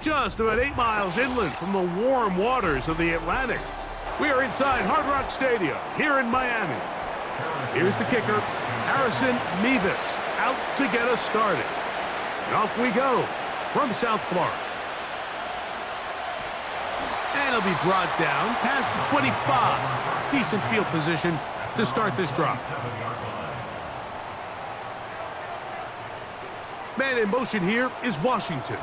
just about 8 miles inland from the warm waters of the Atlantic. We are inside Hard Rock Stadium here in Miami. Here's the kicker, Harrison Mevis, out to get us started. And off we go from South Florida. And he'll be brought down past the 25. Decent field position to start this drive. Man in motion here is Washington.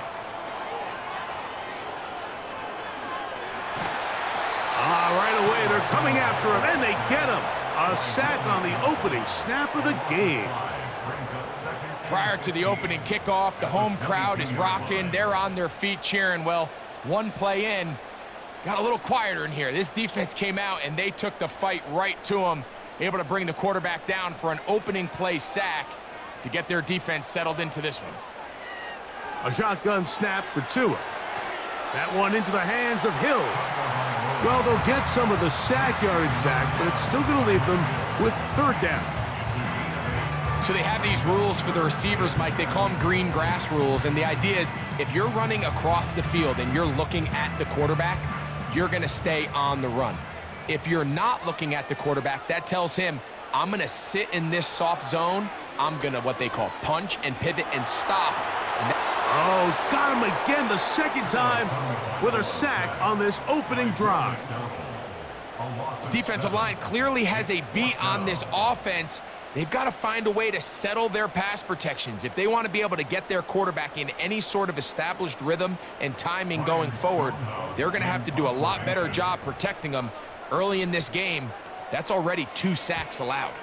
Right away, they're coming after him, and they get him. A sack on the opening snap of the game. Prior to the opening kickoff, the home crowd is rocking. They're on their feet cheering. Well, one play in, got a little quieter in here. This defense came out, and they took the fight right to him, able to bring the quarterback down for an opening play sack to get their defense settled into this one. A shotgun snap for Tua. That one into the hands of Hill. Well, they'll get some of the sack yardage back, but it's still going to leave them with third down. So they have these rules for the receivers, Mike. They call them green grass rules, and the idea is if you're running across the field and you're looking at the quarterback, you're going to stay on the run. If you're not looking at the quarterback, that tells him, I'm going to sit in this soft zone. I'm going to what they call punch and pivot and stop. Oh, got him again the second time with a sack on this opening drive. This defensive line clearly has a beat on this offense. They've got to find a way to settle their pass protections. If they want to be able to get their quarterback in any sort of established rhythm and timing going forward, they're going to have to do a lot better job protecting them. Early in this game, that's already 2 sacks allowed.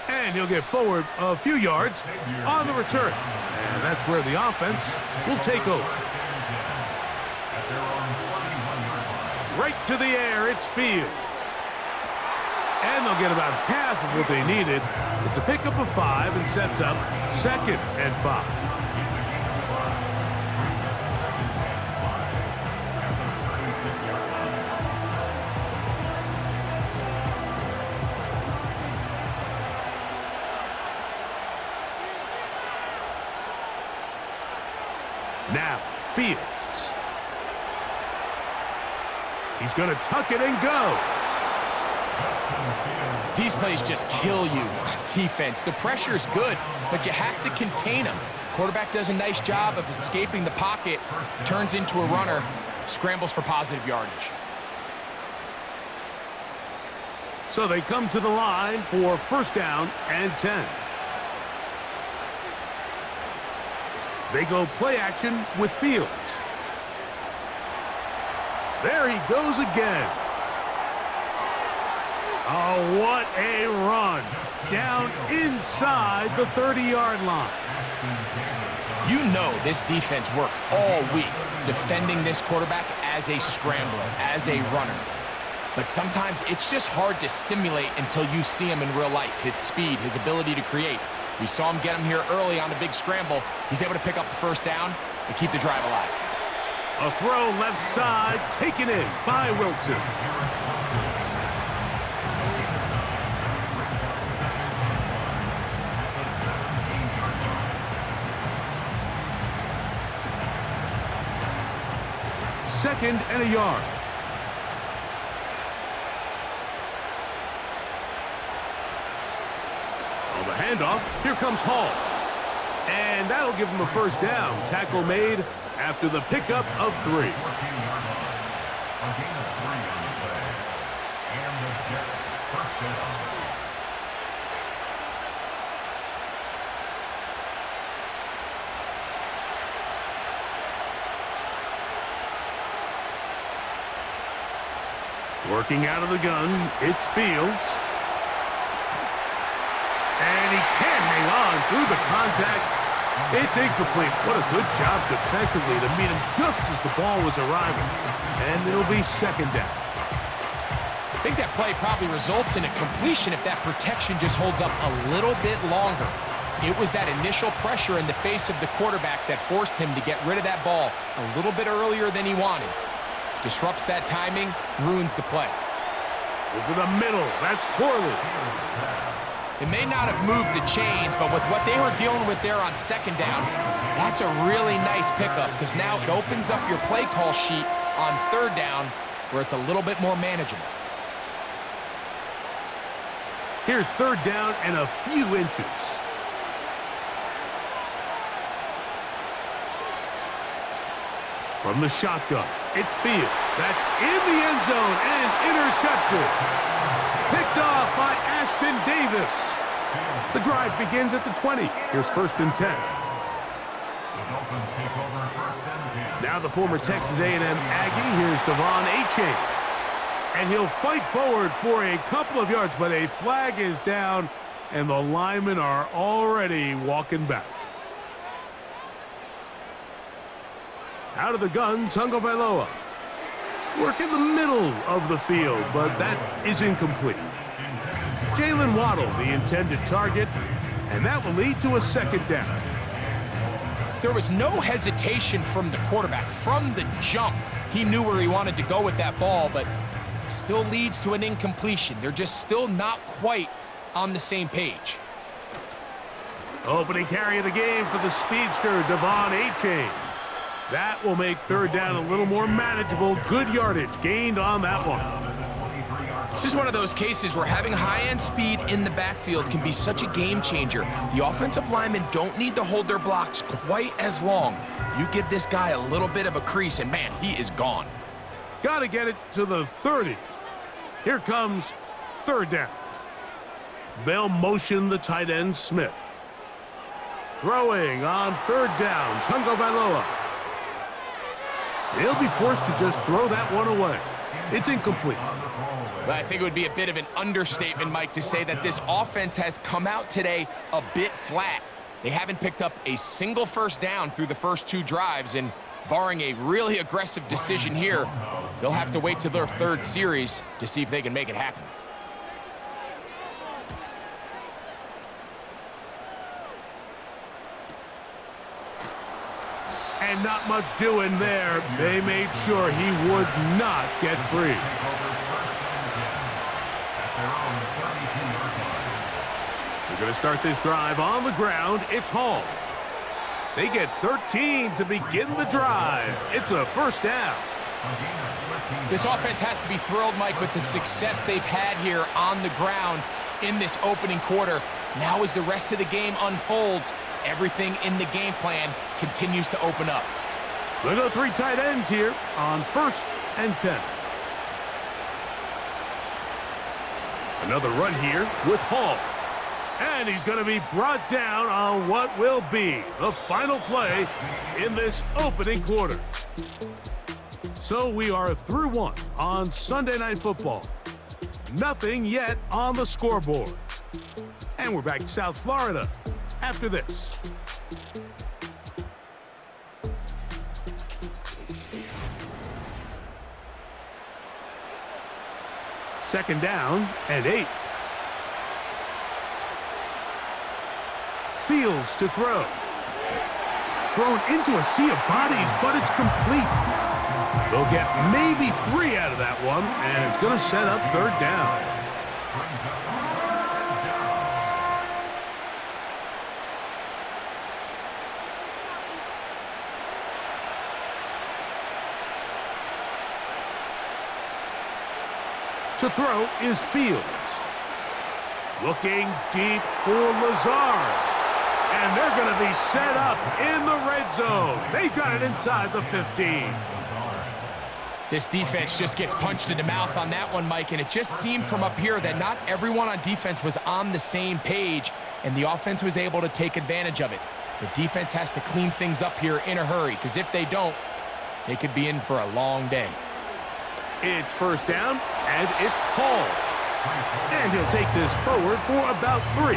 And he'll get forward a few yards on the return. And that's where the offense will take over. Right to the air, it's Fields. And they'll get about half of what they needed. It's a pickup of 5 and sets up 2nd and 5. Now, Fields. He's going to tuck it and go. These plays just kill you on defense. The pressure's good, but you have to contain them. Quarterback does a nice job of escaping the pocket, turns into a runner, scrambles for positive yardage. So they come to the line for 1st down and 10. They go play action with Fields. There he goes again. Oh, what a run. Down inside the 30-yard line. You know this defense worked all week defending this quarterback as a scrambler, as a runner. But sometimes it's just hard to simulate until you see him in real life. His speed, his ability to create. We saw him get him here early on the big scramble. He's able to pick up the 1st down and keep the drive alive. A throw left side, taken in by Wilson. Second and a yard. On the handoff, here comes Hall. And that'll give him a 1st down. Tackle made after the pickup of 3. Working out of the gun, it's Fields. And he can't hang on through the contact. It's incomplete. What a good job defensively to meet him just as the ball was arriving. And it'll be 2nd down. I think that play probably results in a completion if that protection just holds up a little bit longer. It was that initial pressure in the face of the quarterback that forced him to get rid of that ball a little bit earlier than he wanted. Disrupts that timing, ruins the play. Over the middle, that's Corley. It may not have moved the chains, but with what they were dealing with there on second down, that's a really nice pickup because now it opens up your play call sheet on third down where it's a little bit more manageable. Here's third down and a few inches. From the shotgun, it's Field. That's in the end zone and intercepted. Picked off by Ashton Davis. The drive begins at the 20. Here's 1st and 10. Now the former Texas A&M Aggie. Here's Devon Achane. And he'll fight forward for a couple of yards, but a flag is down, and the linemen are already walking back. Out of the gun, Tagovailoa. Work in the middle of the field, but that is incomplete. Jalen Waddle, the intended target, and that will lead to a 2nd down. There was no hesitation from the quarterback. From the jump, he knew where he wanted to go with that ball, but still leads to an incompletion. They're just still not quite on the same page. Opening carry of the game for the speedster, Devon Achane. That will make third down a little more manageable. Good yardage gained on that one. This is one of those cases where having high-end speed in the backfield can be such a game changer. The offensive linemen don't need to hold their blocks quite as long. You give this guy a little bit of a crease, and man, he is gone. Got to get it to the 30. Here comes third down. They'll motion the tight end, Smith. Throwing on third down, Tagovailoa. They'll be forced to just throw that one away. It's incomplete. But I think it would be a bit of an understatement, Mike, to say that this offense has come out today a bit flat. They haven't picked up a single first down through the first 2 drives, and barring a really aggressive decision here, they'll have to wait till their 3rd series to see if they can make it happen. And not much doing there. They made sure he would not get free. We're going to start this drive on the ground. It's Hall. They get 13 to begin the drive. It's a 1st down. This offense has to be thrilled, Mike, with the success they've had here on the ground in this opening quarter. Now as the rest of the game unfolds, everything in the game plan continues to open up. We'll go 3 tight ends here on 1st and 10. Another run here with Hall. And he's going to be brought down on what will be the final play in this opening quarter. So we are through 1 on Sunday Night Football. Nothing yet on the scoreboard. And we're back to South Florida after this. Second down and 8. Fields to throw. Thrown into a sea of bodies, but it's complete. They'll get maybe 3 out of that one, and it's going to set up third down. To throw is Fields. Looking deep for Lazard. And they're going to be set up in the red zone. They've got it inside the 15. This defense just gets punched in the mouth on that one, Mike, and it just seemed from up here that not everyone on defense was on the same page, and the offense was able to take advantage of it. The defense has to clean things up here in a hurry, because if they don't, they could be in for a long day. It's 1st down, and it's Hall. And he'll take this forward for about 3.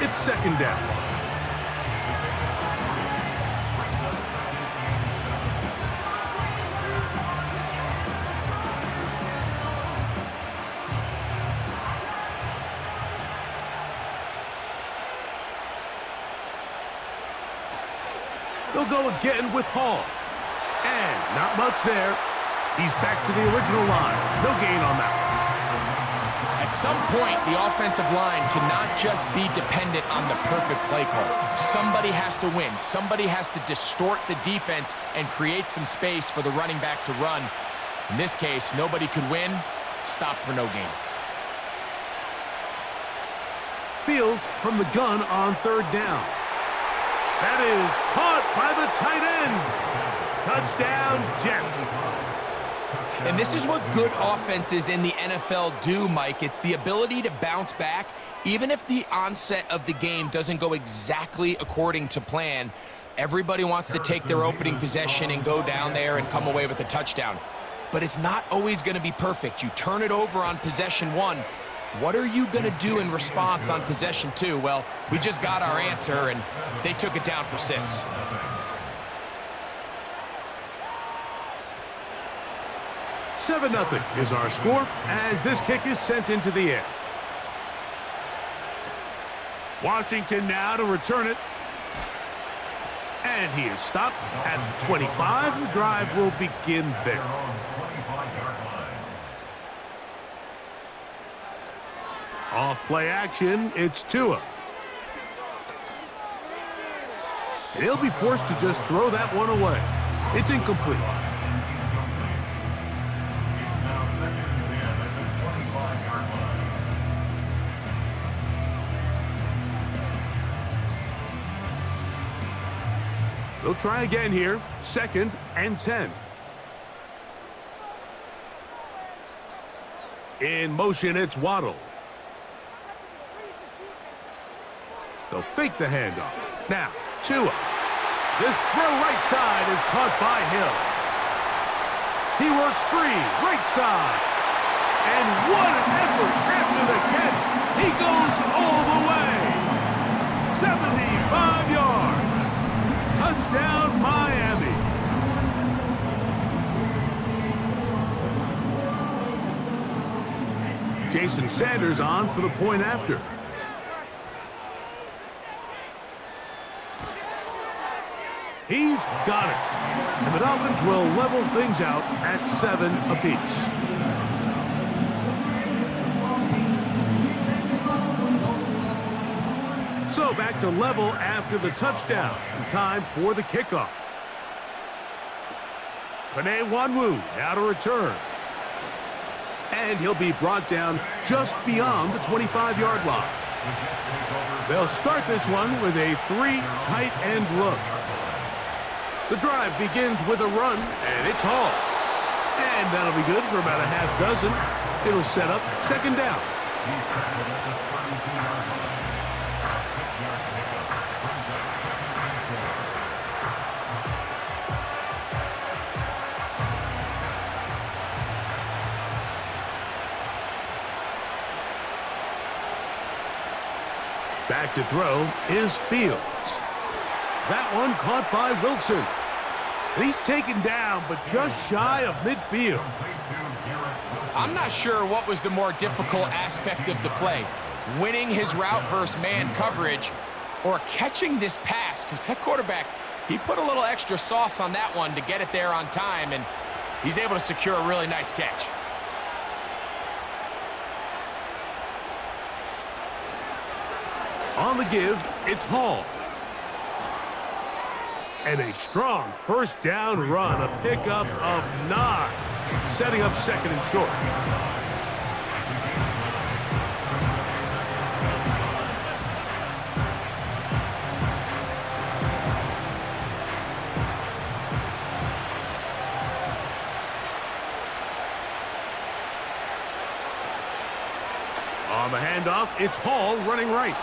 It's 2nd down. They'll go again with Hall. And not much there. He's back to the original line. No gain on that one. I At some point, the offensive line cannot just be dependent on the perfect play call. Somebody has to win. Somebody has to distort the defense and create some space for the running back to run. In this case, nobody could win. Stop for no gain. Fields from the gun on third down. That is caught by the tight end. Touchdown, Jets. And this is what good offenses in the NFL do, Mike. It's the ability to bounce back, even if the onset of the game doesn't go exactly according to plan. Everybody wants to take their opening possession and go down there and come away with a touchdown. But it's not always going to be perfect. You turn it over on possession one. What are you going to do in response on possession two? Well, we just got our answer, and they took it down for 6. Seven 0 is our score as this kick is sent into the air. Washington now to return it. And he is stopped at the 25. The drive will begin there. Off play action, it's Tua. And he'll be forced to just throw that one away. It's incomplete. They'll try again here. 2nd and 10. In motion, it's Waddle. They'll fake the handoff. Now, Tua. This throw right side is caught by Hill. He works free, right side. And what an effort after the catch. He goes all the way. 75 yards. Touchdown, Miami. Jason Sanders on for the point after. He's got it. And the Dolphins will level things out at 7 apiece. So back to level after the touchdown. And time for the kickoff. Panay Wanwu now to return. And he'll be brought down just beyond the 25-yard line. They'll start this one with a 3 tight end look. The drive begins with a run, and it's Hall. And that'll be good for about a half dozen. It'll set up 2nd down. Back to throw is Fields. That one caught by Wilson. And he's taken down, but just shy of midfield. I'm not sure what was the more difficult aspect of the play. Winning his route versus man coverage or catching this pass, because that quarterback, he put a little extra sauce on that one to get it there on time, and he's able to secure a really nice catch. On the give, it's Hall. And a strong 1st down run, a pickup of 9, setting up 2nd and short. On the handoff, it's Hall running right.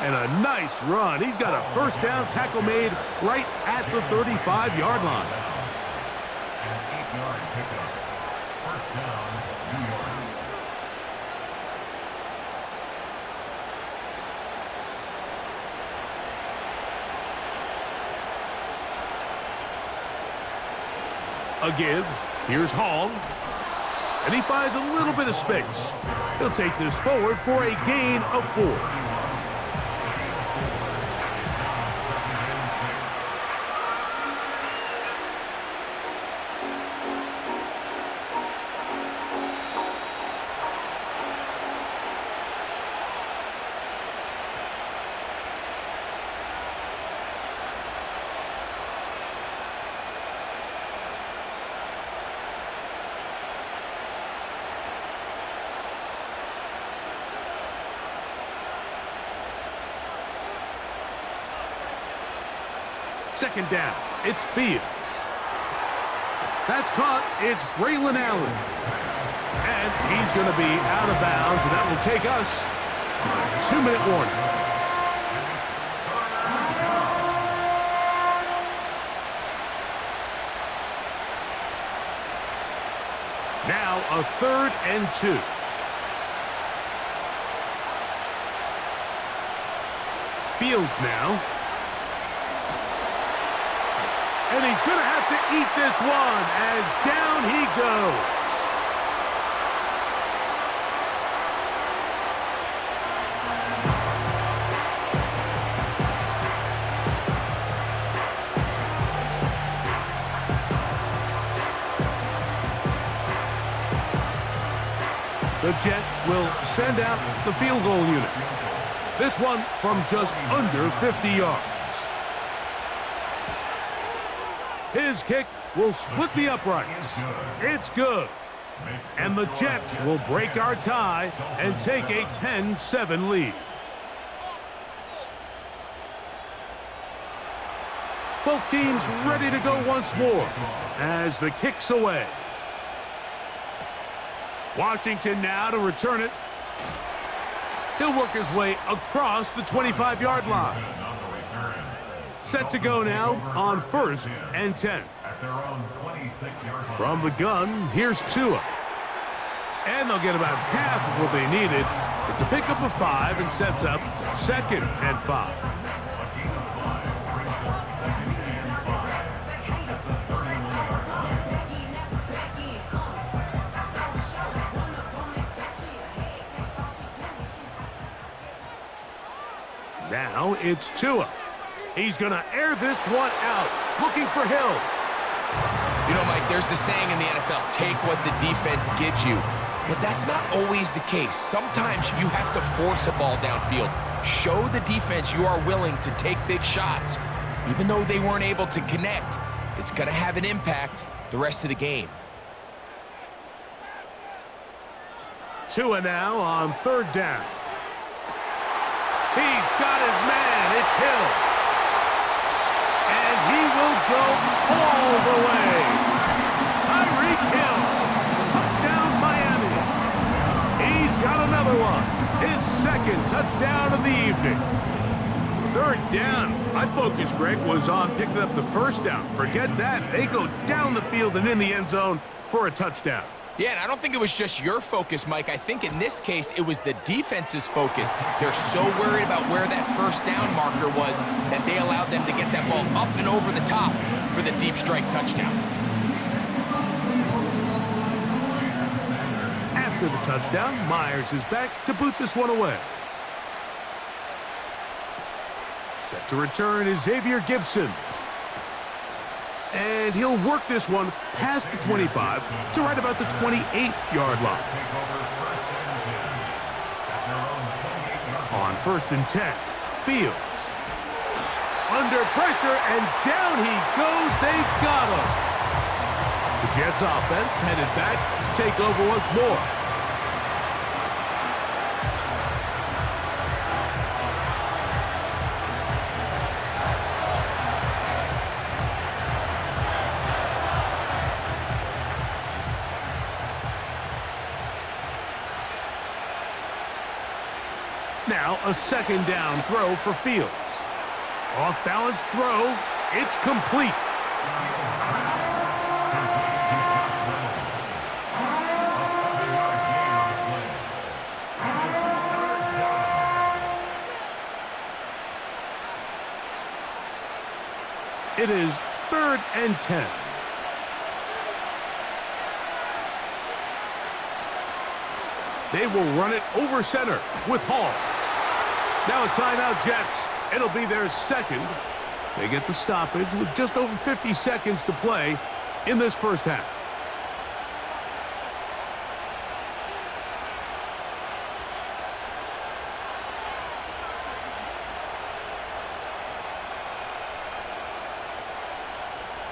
And a nice run. He's got a 1st down tackle made right at the 35-yard line. An 8-yard pickup. 1st down, New York. A give. Here's Hall. And he finds a little bit of space. He'll take this forward for a gain of 4. Second down. It's Fields. That's caught. It's Braylon Allen. And he's going to be out of bounds, and that will take us to the 2-minute warning. Now a 3rd and 2. Fields now. And he's going to have to eat this one as down he goes. The Jets will send out the field goal unit. This one from just under 50 yards. His kick will split the uprights. It's good. And the Jets will break our tie and take a 10-7 lead. Both teams ready to go once more as the kick's away. Washington now to return it. He'll work his way across the 25-yard line. Set to go now on 1st and 10. From the gun, here's Tua. And they'll get about half of what they needed. It's a pickup of 5 and sets up 2nd and 5. Now it's Tua. He's going to air this one out, looking for Hill. You know, Mike, there's the saying in the NFL, take what the defense gives you. But that's not always the case. Sometimes you have to force a ball downfield. Show the defense you are willing to take big shots. Even though they weren't able to connect, it's going to have an impact the rest of the game. Tua now on 3rd down. He's got his man. It's Hill. And he will go all the way. Tyreek Hill. Touchdown, Miami. He's got another one. His 2nd touchdown of the evening. 3rd down. My focus, Greg, was on picking up the 1st down. Forget that. They go down the field and in the end zone for a touchdown. Yeah, and I don't think it was just your focus, Mike. I think in this case, it was the defense's focus. They're so worried about where that 1st down marker was that they allowed them to get that ball up and over the top for the deep strike touchdown. After the touchdown, Myers is back to boot this one away. Set to return is Xavier Gibson. And he'll work this one past the 25 to right about the 28-yard line. On 1st and 10, Fields. Under pressure, and down he goes. They got him. The Jets offense headed back to take over once more. Now a 2nd down throw for Fields. Off-balance throw. It's complete. It is 3rd and 10. They will run it over center with Hall. Now a timeout, Jets. It'll be their 2nd. They get the stoppage with just over 50 seconds to play in this 1st half.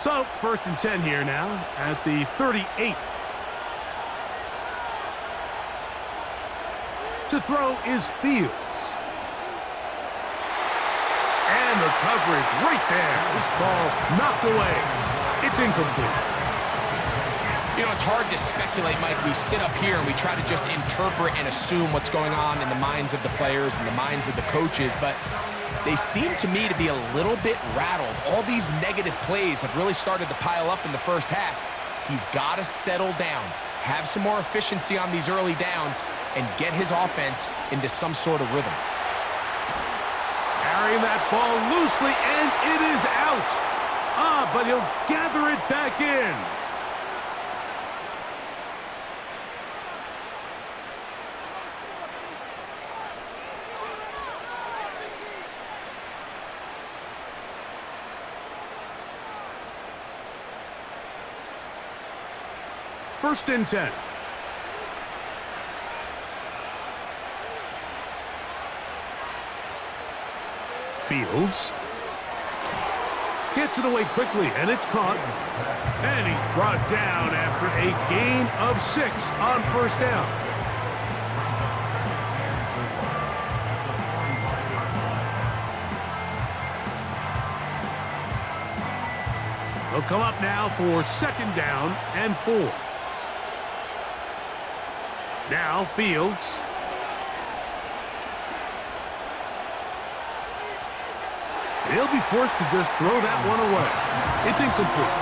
So, 1st and 10 here now at the 38. To throw is Fields. And the coverage right there. This ball knocked away. It's incomplete. You know, it's hard to speculate, Mike. We sit up here and we try to just interpret and assume what's going on in the minds of the players and the minds of the coaches, but they seem to me to be a little bit rattled. All these negative plays have really started to pile up in the first half. He's got to settle down, have some more efficiency on these early downs, and get his offense into some sort of rhythm. Carrying that ball loosely, and it is out. But he'll gather it back in. First and 10. Fields gets it away quickly, and it's caught. And he's brought down after a gain of 6 on first down. They'll come up now for second down and 4. Now Fields. He'll be forced to just throw that one away. It's incomplete.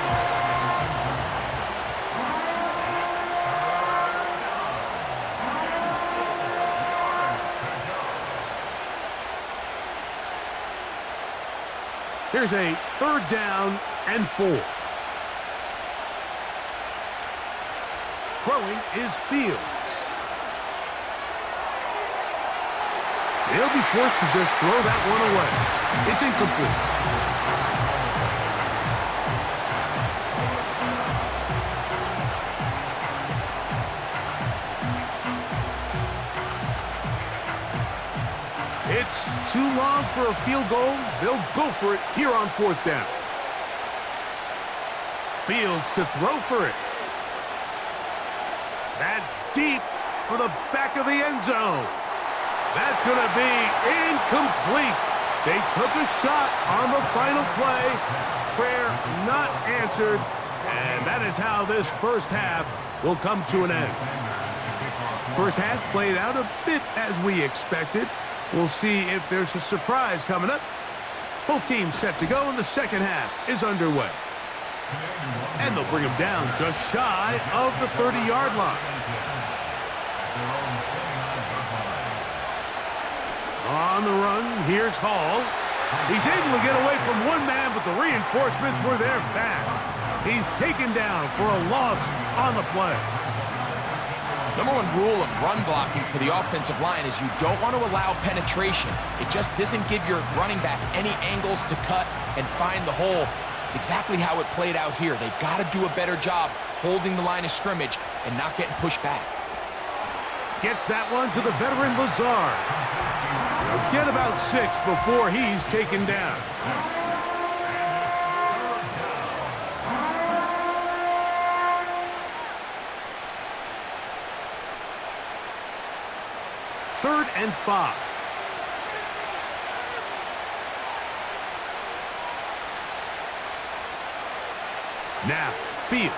Here's a third down and 4. Throwing is Fields. He'll be forced to just throw that one away. It's incomplete. It's too long for a field goal. They'll go for it here on fourth down. Fields to throw for it. That's deep for the back of the end zone. That's going to be incomplete. They took a shot on the final play. Prayer not answered. And that is how this first half will come to an end. First half played out a bit as we expected. We'll see if there's a surprise coming up. Both teams set to go, and the second half is underway. And they'll bring him down just shy of the 30-yard line. On the run, here's Hall. He's able to get away from one man, but the reinforcements were there fast. He's taken down for a loss on the play. Number one rule of run blocking for the offensive line is you don't want to allow penetration. It just doesn't give your running back any angles to cut and find the hole. It's exactly how it played out here. They've got to do a better job holding the line of scrimmage and not getting pushed back. Gets that one to the veteran Lazard. They'll get about 6 before he's taken down. Third and 5. Now, Fields.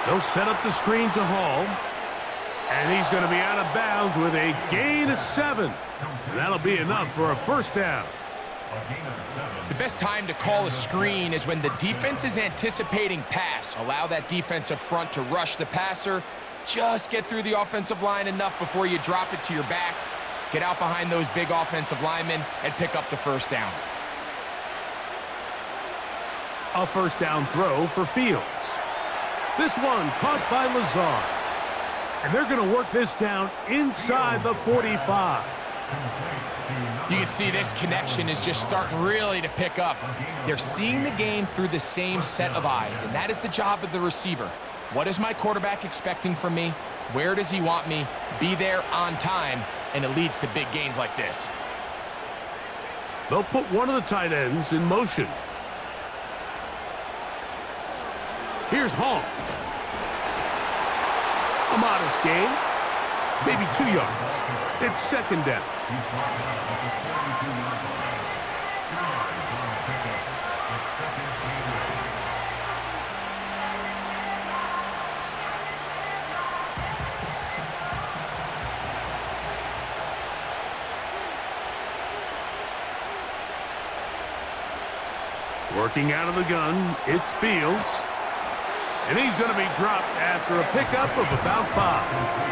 They'll set up the screen to Hall. And he's going to be out of bounds with a gain of 7. And that'll be enough for a first down. The best time to call a screen is when the defense is anticipating pass. Allow that defensive front to rush the passer. Just get through the offensive line enough before you drop it to your back. Get out behind those big offensive linemen and pick up the first down. A first down throw for Fields. This one caught by Lazard. And they're going to work this down inside the 45. You can see this connection is just starting really to pick up. They're seeing the game through the same set of eyes, and that is the job of the receiver. What is my quarterback expecting from me? Where does he want me? Be there on time, and it leads to big gains like this. They'll put one of the tight ends in motion. Here's Hall. A modest gain, maybe 2 yards. It's second down. Working out of the gun, it's Fields. And he's going to be dropped after a pickup of about 5.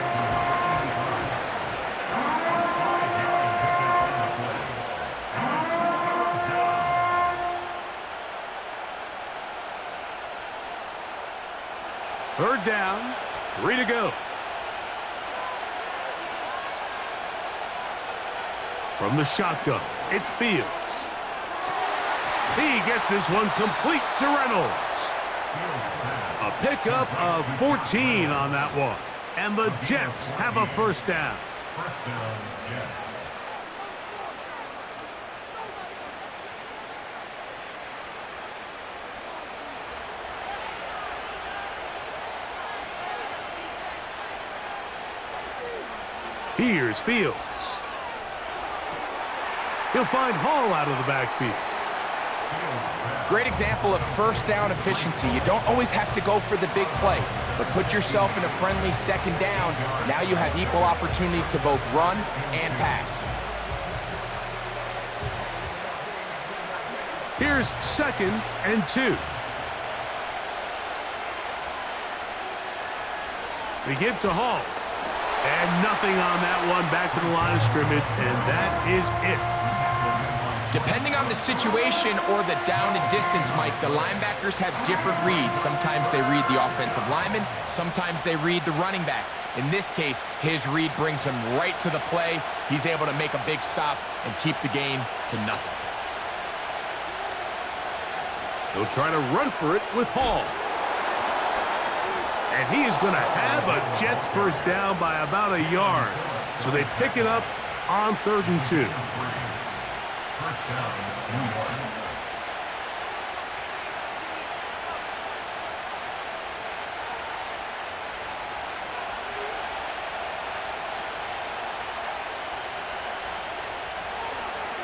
Third down, 3 to go. From the shotgun, it's Fields. He gets this one complete to Reynolds. A pickup of 14 on that one. And the Jets have a first down. First down, Jets. Here's Fields. He'll find Hall out of the backfield. Great example of first down efficiency. You don't always have to go for the big play, but put yourself in a friendly second down. Now you have equal opportunity to both run and pass. Here's 2nd and 2. They give to Hall. And nothing on that one, back to the line of scrimmage, and that is it. Depending on the situation or the down and distance, Mike, the linebackers have different reads. Sometimes they read the offensive lineman, sometimes they read the running back. In this case, his read brings him right to the play. He's able to make a big stop and keep the gain to nothing. He'll try to run for it with Hall. And he is going to have a Jets first down by about a yard. So they pick it up on 3rd and 2. First down, New York.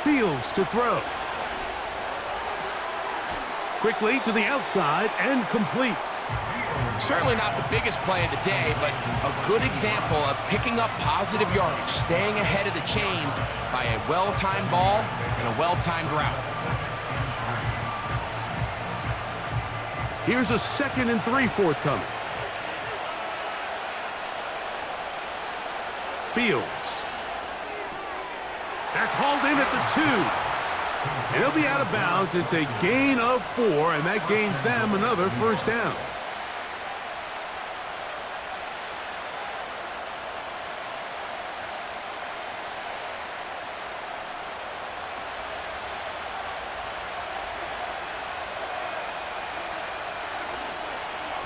Fields to throw. Quickly to the outside and complete. Certainly not the biggest play of the day, but a good example of picking up positive yardage, staying ahead of the chains by a well-timed ball and a well-timed route. Here's a 2nd and 3 forthcoming. Fields. That's hauled in at the 2. And he'll be out of bounds. It's a gain of 4, and that gains them another first down.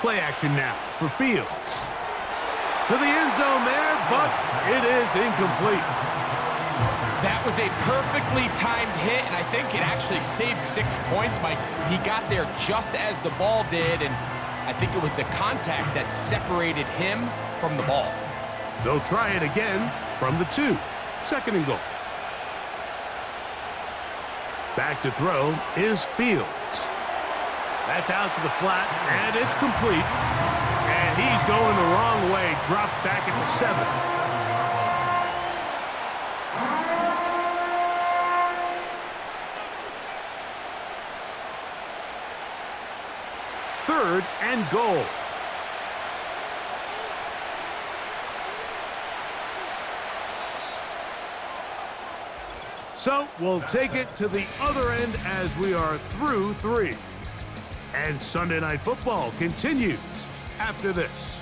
Play action now for Fields. To the end zone there, but it is incomplete. That was a perfectly timed hit, and I think it actually saved 6 points, Mike. He got there just as the ball did, and I think it was the contact that separated him from the ball. They'll try it again from the 2. 2nd and goal. Back to throw is Fields. That's out to the flat, and it's complete. And he's going the wrong way, dropped back at the 7. Third and goal. So we'll take it to the other end as we are through 3. And Sunday Night Football continues after this.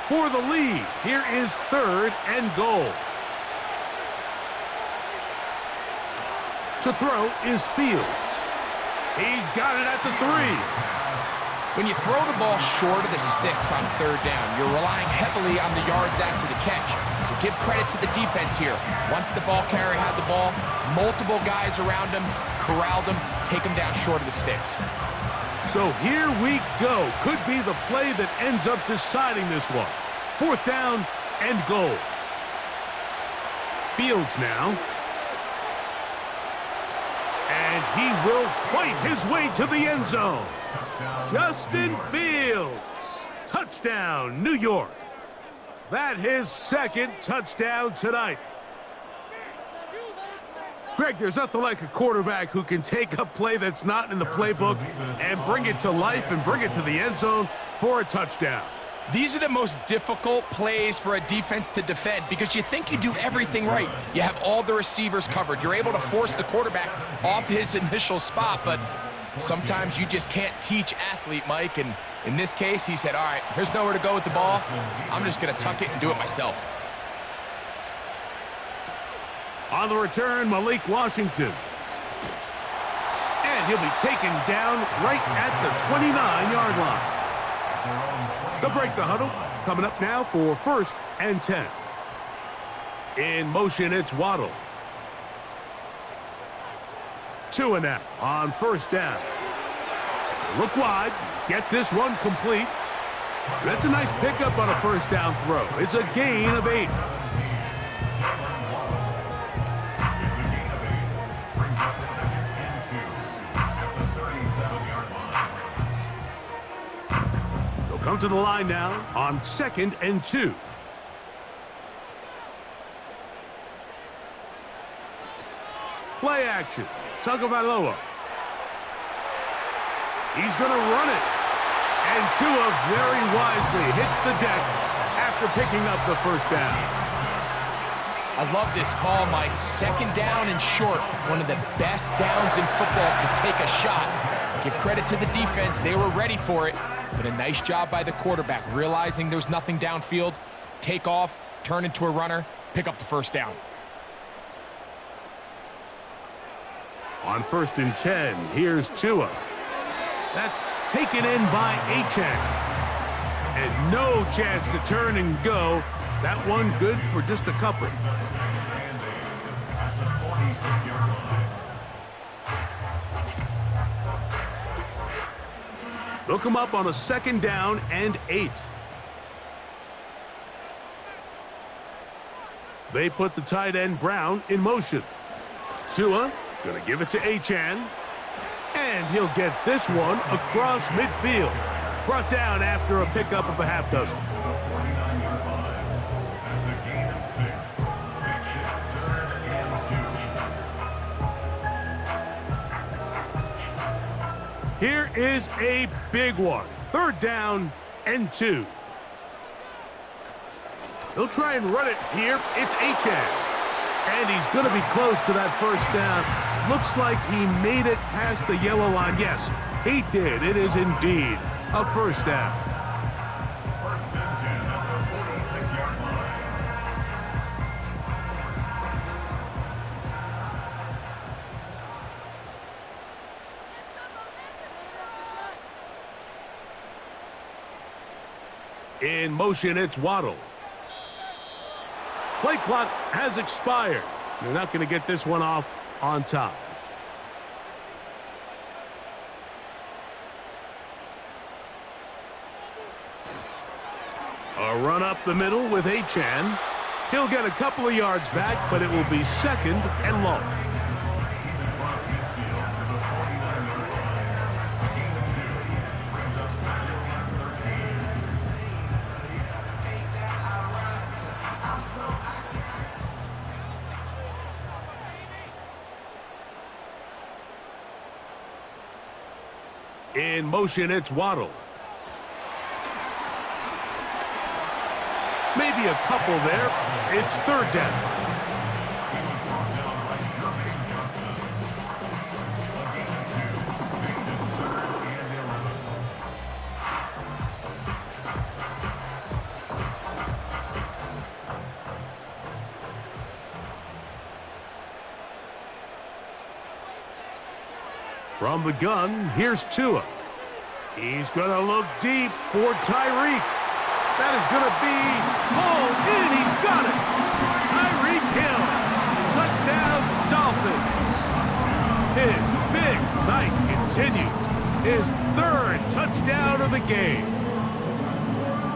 For the lead, here is 3rd and goal. To throw is Fields. He's got it at the 3. When you throw the ball short of the sticks on 3rd down, you're relying heavily on the yards after the catch. So give credit to the defense here. Once the ball carrier had the ball, multiple guys around him, corralled him, take him down short of the sticks. So here we go. Could be the play that ends up deciding this one. 4th down and goal. Fields now. And he will fight his way to the end zone. Justin Fields. Touchdown, New York. That his second touchdown tonight. Greg, there's nothing like a quarterback who can take a play that's not in the playbook and bring it to life and bring it to the end zone for a touchdown. These are the most difficult plays for a defense to defend because you think you do everything right. You have all the receivers covered. You're able to force the quarterback off his initial spot, but sometimes you just can't teach athlete, Mike. And in this case, he said, all right, there's nowhere to go with the ball. I'm just going to tuck it and do it myself. On the return, Malik Washington. And he'll be taken down right at the 29-yard line. They'll break the huddle. Coming up now for 1st and 10. In motion, it's Waddle. Tua now on 1st down. Look wide. Get this one complete. That's a nice pickup on a 1st down throw. It's a gain of 8. Come to the line now on 2nd and 2. Play action. Tagovailoa. He's going to run it. And Tua very wisely hits the deck after picking up the 1st down. I love this call, Mike. 2nd down and short. One of the best downs in football to take a shot. Give credit to the defense. They were ready for it. But a nice job by the quarterback, realizing there's nothing downfield, take off, turn into a runner, pick up the 1st down. On 1st and 10, here's Tua. That's taken in by Achane. And no chance to turn and go. That one good for just a couple. Look him up on a 2nd down and 8. They put the tight end Brown in motion. Tua gonna give it to Achane. And he'll get this one across midfield. Brought down after a pickup of a half dozen. Here is a big one. 3rd down and 2. He'll try and run it here. It's Achane. And he's going to be close to that 1st down. Looks like he made it past the yellow line. Yes, he did. It is indeed a 1st down. 1st and 10 at the 46-yard line. In motion, it's Waddle. Play clock has expired. They're not going to get this one off on time. A run up the middle with Achane. He'll get a couple of yards back, but it will be 2nd and long. In motion, it's Waddle. Maybe a couple there. It's 3rd down. From the gun, here's Tua. He's going to look deep for Tyreek. That is going to be hauled in. He's got it. Tyreek Hill. Touchdown, Dolphins. His big night continues. His 3rd touchdown of the game.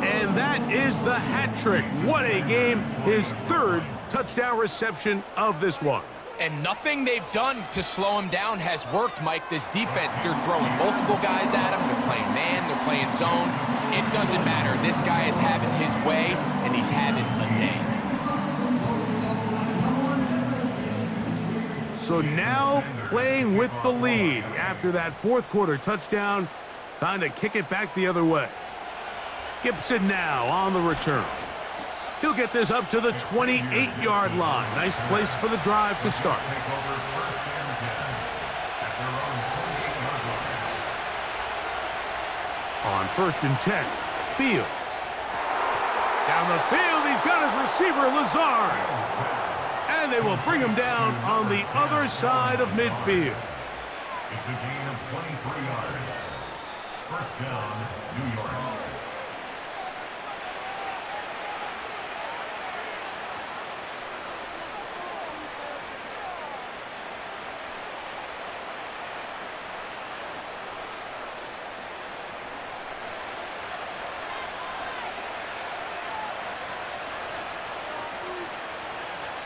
And that is the hat trick. What a game. His 3rd touchdown reception of this one. And nothing they've done to slow him down has worked, Mike. This defense, they're throwing multiple guys at him. They're playing man, they're playing zone. It doesn't matter. This guy is having his way, and he's having a day. So now playing with the lead after that fourth quarter touchdown. Time to kick it back the other way. Gibson now on the return. He'll get this up to the 28-yard line. Nice place for the drive to start. On 1st and 10, Fields. Down the field, he's got his receiver, Lazard. And they will bring him down on the other side of midfield. It's a gain of 23 yards. First down, New York.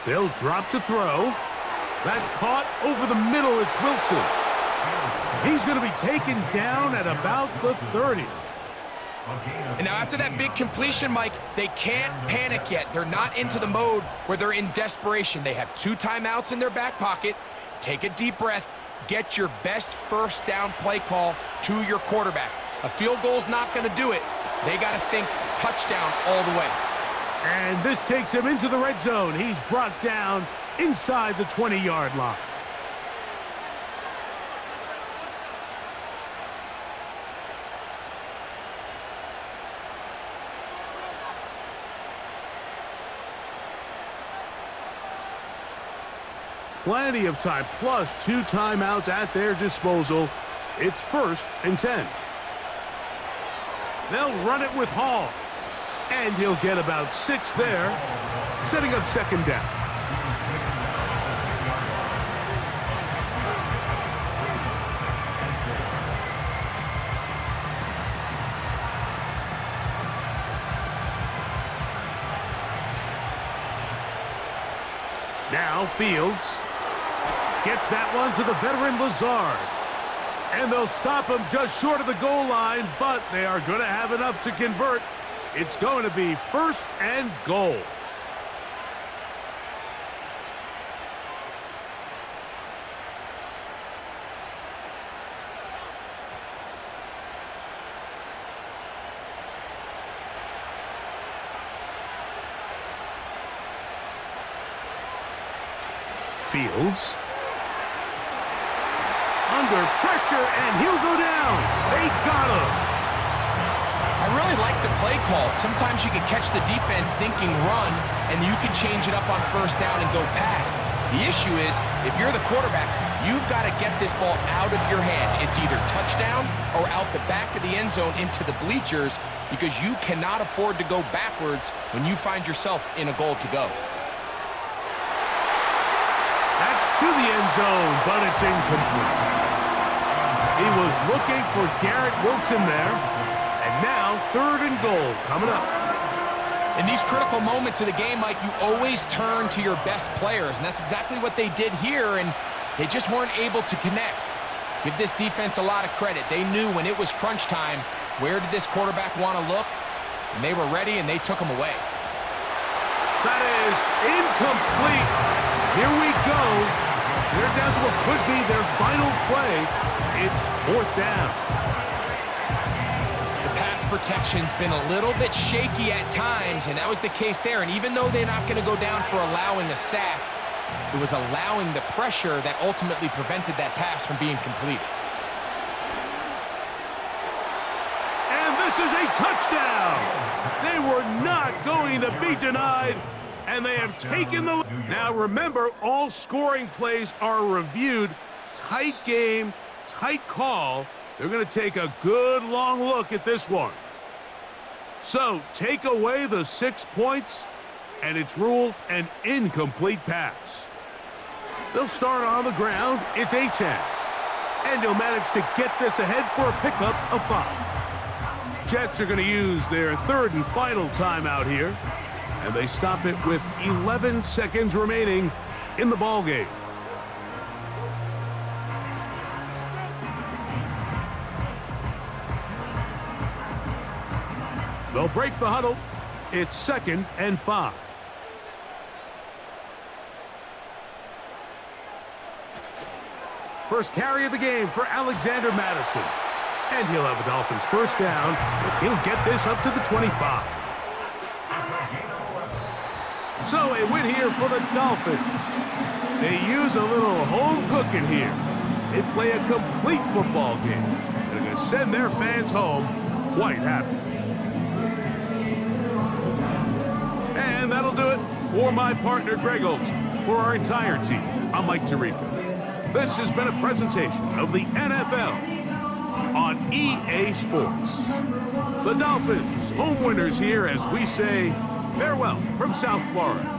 They'll drop to throw. That's caught over the middle. It's Wilson. He's going to be taken down at about the 30. And now after that big completion, Mike, they can't panic yet. They're not into the mode where they're in desperation. They have 2 timeouts in their back pocket. Take a deep breath. Get your best first down play call to your quarterback. A field goal's not going to do it. They got to think touchdown all the way. And this takes him into the red zone. He's brought down inside the 20-yard line. Plenty of time, plus 2 timeouts at their disposal. It's 1st and 10. They'll run it with Hall. And he'll get about 6 there, setting up 2nd down. Now Fields gets that one to the veteran Lazard. And they'll stop him just short of the goal line, but they are going to have enough to convert. It's going to be 1st and goal. Fields. Under pressure, and he'll go down. They got him. I really like the play call. Sometimes you can catch the defense thinking run, and you can change it up on 1st down and go pass. The issue is, if you're the quarterback, you've got to get this ball out of your hand. It's either touchdown or out the back of the end zone into the bleachers, because you cannot afford to go backwards when you find yourself in a goal to go. That's to the end zone, but it's incomplete. He was looking for Garrett Wilson there. And now 3rd and goal coming up. In these critical moments of the game, Mike, you always turn to your best players, and that's exactly what they did here, and they just weren't able to connect. Give this defense a lot of credit. They knew when it was crunch time, where did this quarterback want to look, and they were ready, and they took him away. That is incomplete. Here we go. They're down to what could be their final play. It's 4th down. Protection's been a little bit shaky at times, and that was the case there. And even though they're not going to go down for allowing a sack, it was allowing the pressure that ultimately prevented that pass from being completed. And this is a touchdown. They were not going to be denied, and they have taken the lead. Now remember, all scoring plays are reviewed. Tight game, tight call. They're going to take a good long look at this one. So take away the 6 points, and it's ruled an incomplete pass. They'll start on the ground. It's Achane. And he'll manage to get this ahead for a pickup of 5. Jets are going to use their 3rd and final timeout here. And they stop it with 11 seconds remaining in the ballgame. They'll break the huddle. It's 2nd and 5. First carry of the game for Alexander Madison. And he'll have a Dolphins first down as he'll get this up to the 25. So a win here for the Dolphins. They use a little home cooking here. They play a complete football game. And they're going to send their fans home quite happy. And that'll do it for my partner, Greg Olson. For our entire team, I'm Mike Tirico. This has been a presentation of the NFL on EA Sports. The Dolphins, home winners here as we say farewell from South Florida.